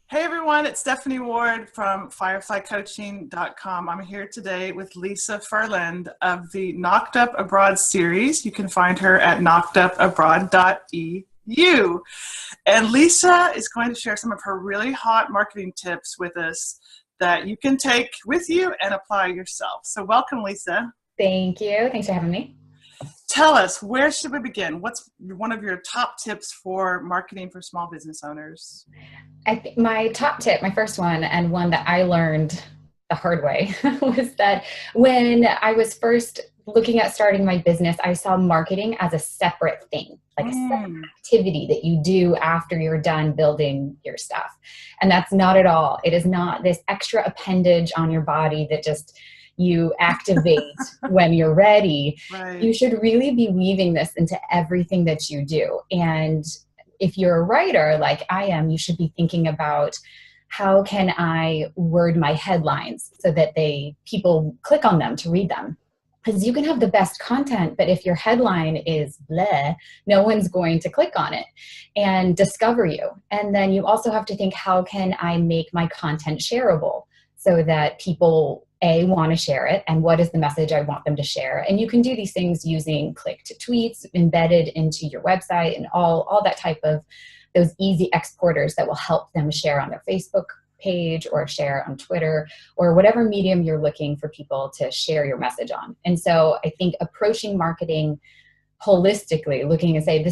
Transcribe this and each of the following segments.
Hey everyone, it's Stephanie Ward from fireflycoaching.com. I'm here today with Lisa Ferland of the Knocked Up Abroad series. You can find her at knockedupabroad.eu. And Lisa is going to share some of her really hot marketing tips with us that you can take with you and apply yourself. So welcome, Lisa. Thank you. Thanks for having me. Tell us, where should we begin? What's one of your top tips for marketing for small business owners? I think my top tip, my first one, and one that I learned the hard way, was that when I was first looking at starting my business, I saw marketing as a separate thing, like a separate activity that you do after you're done building your stuff. And that's not at all. It is not this extra appendage on your body that just you activate when you're ready. Right. You should really be weaving this into everything that you do. And if you're a writer like I am, you should be thinking about, how can I word my headlines so that people click on them to read them? Because you can have the best content, but if your headline is bleh, no one's going to click on it and discover you. And then you also have to think, how can I make my content shareable so that people want to share it, and what is the message I want them to share? And you can do these things using click to tweets embedded into your website and all that type of those easy exporters that will help them share on their Facebook page or share on Twitter or whatever medium you're looking for people to share your message on. And so I think approaching marketing holistically, looking and say,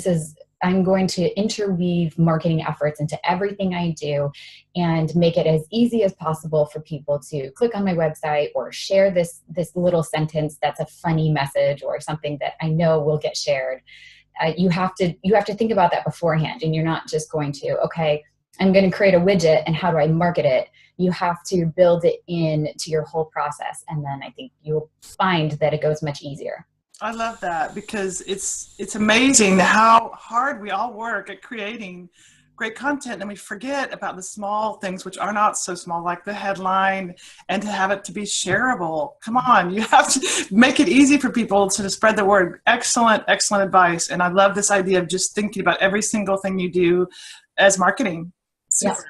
I'm going to interweave marketing efforts into everything I do and make it as easy as possible for people to click on my website or share this little sentence that's a funny message or something that I know will get shared. You have to think about that beforehand, and you're not just going to, okay, I'm going to create a widget and how do I market it? You have to build it into your whole process, and then I think you'll find that it goes much easier. I love that, because it's amazing how hard we all work at creating great content, and we forget about the small things which are not so small, like the headline, and to have it to be shareable. Come on, you have to make it easy for people to spread the word. Excellent advice. And I love this idea of just thinking about every single thing you do as marketing. Super. Yes.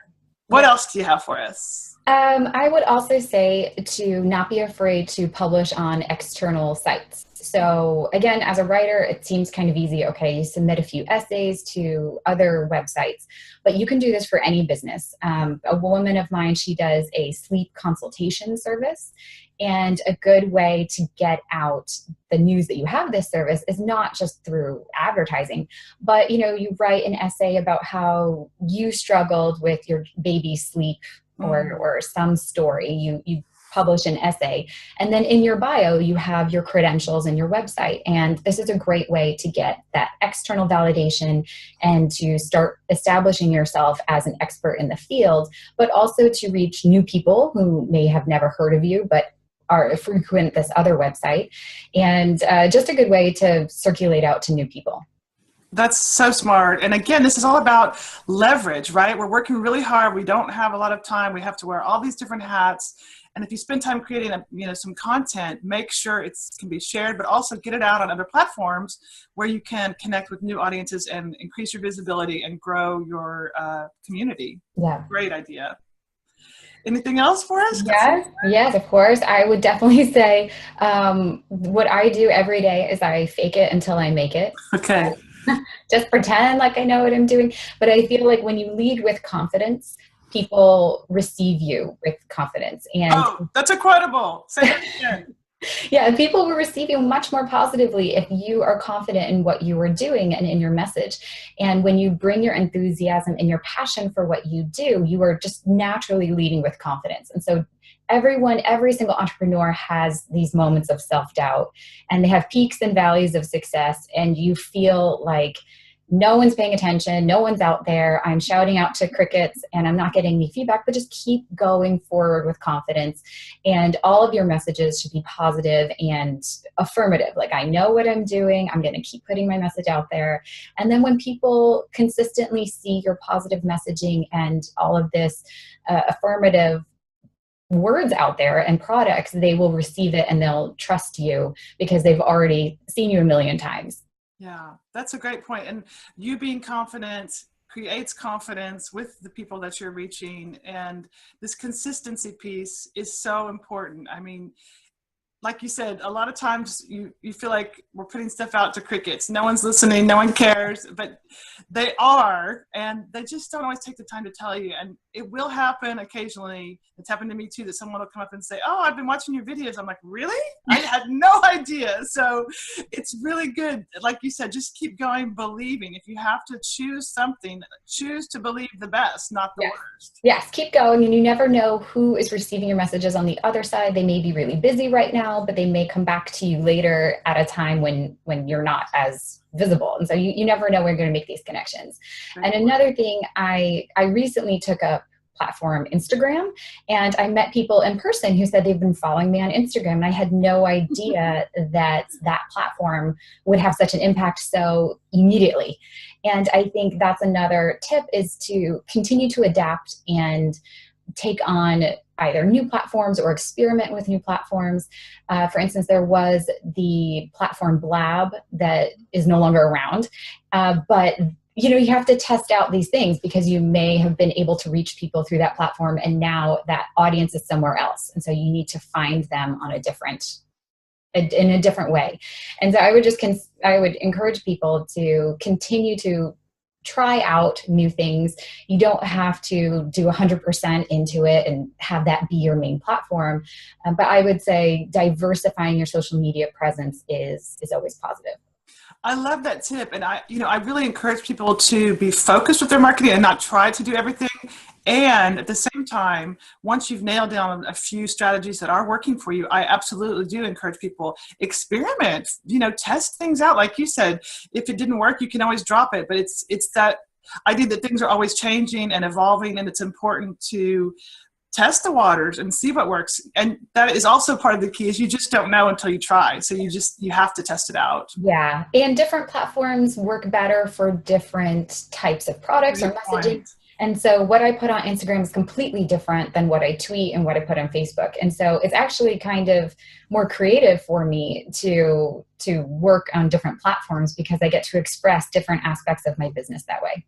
What else do you have for us? I would also say to not be afraid to publish on external sites. So again, as a writer, it seems kind of easy. Okay, you submit a few essays to other websites, but you can do this for any business. A woman of mine, she does a sleep consultation service. And a good way to get out the news that you have this service is not just through advertising, but you write an essay about how you struggled with your baby's sleep or some story. You publish an essay, and then in your bio you have your credentials and your website. And this is a great way to get that external validation and to start establishing yourself as an expert in the field, but also to reach new people who may have never heard of you but frequent this other website, and just a good way to circulate out to new people. That's so smart. And again, this is all about leverage, right? We're working really hard. We don't have a lot of time. We have to wear all these different hats. And if you spend time creating some content, make sure it can be shared, but also get it out on other platforms where you can connect with new audiences and increase your visibility and grow your community. Yeah. Great idea. Anything else for us? Yes, of course. I would definitely say what I do every day is I fake it until I make it. Okay. Just pretend like I know what I'm doing. But I feel like when you lead with confidence, people receive you with confidence. And that's a quotable. Say that again. Yeah, people will receive you much more positively if you are confident in what you are doing and in your message. And when you bring your enthusiasm and your passion for what you do, you are just naturally leading with confidence. And so every single entrepreneur has these moments of self-doubt, and they have peaks and valleys of success, and you feel like no one's paying attention, no one's out there, I'm shouting out to crickets and I'm not getting any feedback. But just keep going forward with confidence, and all of your messages should be positive and affirmative. Like, I know what I'm doing, I'm going to keep putting my message out there. And then when people consistently see your positive messaging and all of this affirmative words out there and products, they will receive it and they'll trust you because they've already seen you a million times. Yeah, that's a great point. And you being confident creates confidence with the people that you're reaching. And this consistency piece is so important. I mean, like you said, a lot of times you feel like we're putting stuff out to crickets. No one's listening, no one cares, but they are, and they just don't always take the time to tell you. And it will happen occasionally. It's happened to me too, that someone will come up and say, oh, I've been watching your videos. I'm like, really? I had no idea. So it's really good. Like you said, just keep going, believing. If you have to choose something, choose to believe the best, not the worst. Yes, keep going. And you never know who is receiving your messages on the other side. They may be really busy right now, but they may come back to you later at a time when you're not as visible. And so you never know when you're going to make these connections. And another thing, I recently took up platform Instagram, and I met people in person who said they've been following me on Instagram, and I had no idea that that platform would have such an impact so immediately. And I think that's another tip, is to continue to adapt and take on either new platforms or experiment with new platforms. For instance, there was the platform Blab that is no longer around, but you have to test out these things, because you may have been able to reach people through that platform, and now that audience is somewhere else. And so you need to find them on in a different way. And so I would encourage people to continue to try out new things. You don't have to do 100% into it and have that be your main platform. But I would say diversifying your social media presence is always positive. I love that tip. And I really encourage people to be focused with their marketing and not try to do everything. And at the same time, once you've nailed down a few strategies that are working for you, I absolutely do encourage people, experiment, test things out. Like you said, if it didn't work, you can always drop it. But it's that idea that things are always changing and evolving, and it's important to test the waters and see what works. And that is also part of the key, is you just don't know until you try. So you have to test it out. Yeah. And different platforms work better for different types of products or messaging. And so what I put on Instagram is completely different than what I tweet and what I put on Facebook. And so it's actually kind of more creative for me to work on different platforms, because I get to express different aspects of my business that way.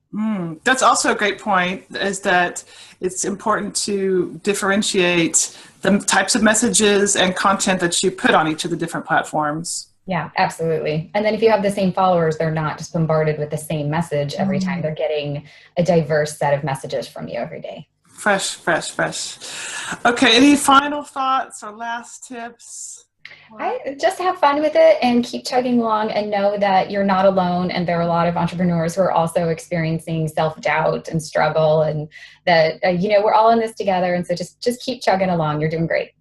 That's also a great point, is that it's important to differentiate the types of messages and content that you put on each of the different platforms. Yeah, absolutely. And then if you have the same followers, they're not just bombarded with the same message every time. They're getting a diverse set of messages from you every day. Fresh. Okay, any final thoughts or last tips? I just have fun with it and keep chugging along, and know that you're not alone. And there are a lot of entrepreneurs who are also experiencing self-doubt and struggle, and that, we're all in this together. And so just keep chugging along. You're doing great.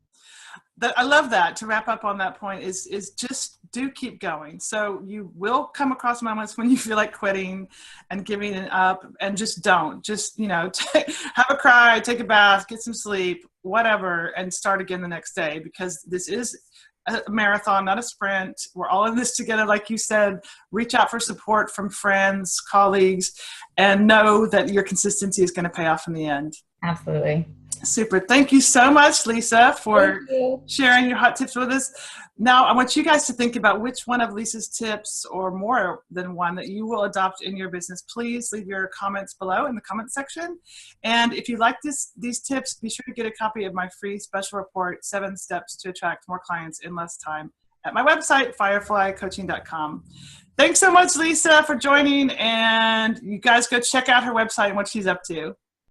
I love that. To wrap up on that point is just do keep going. So you will come across moments when you feel like quitting and giving it up, and just don't. Just, have a cry, take a bath, get some sleep, whatever, and start again the next day, because this is a marathon, not a sprint. We're all in this together. Like you said, reach out for support from friends, colleagues, and know that your consistency is going to pay off in the end. Absolutely. Super. Thank you so much, Lisa, for sharing your hot tips with us. Now, I want you guys to think about which one of Lisa's tips, or more than one, that you will adopt in your business. Please leave your comments below in the comment section. And if you like these tips, be sure to get a copy of my free special report, 7 Steps to Attract More Clients in Less Time, at my website, fireflycoaching.com. Thanks so much, Lisa, for joining. And you guys go check out her website and what she's up to.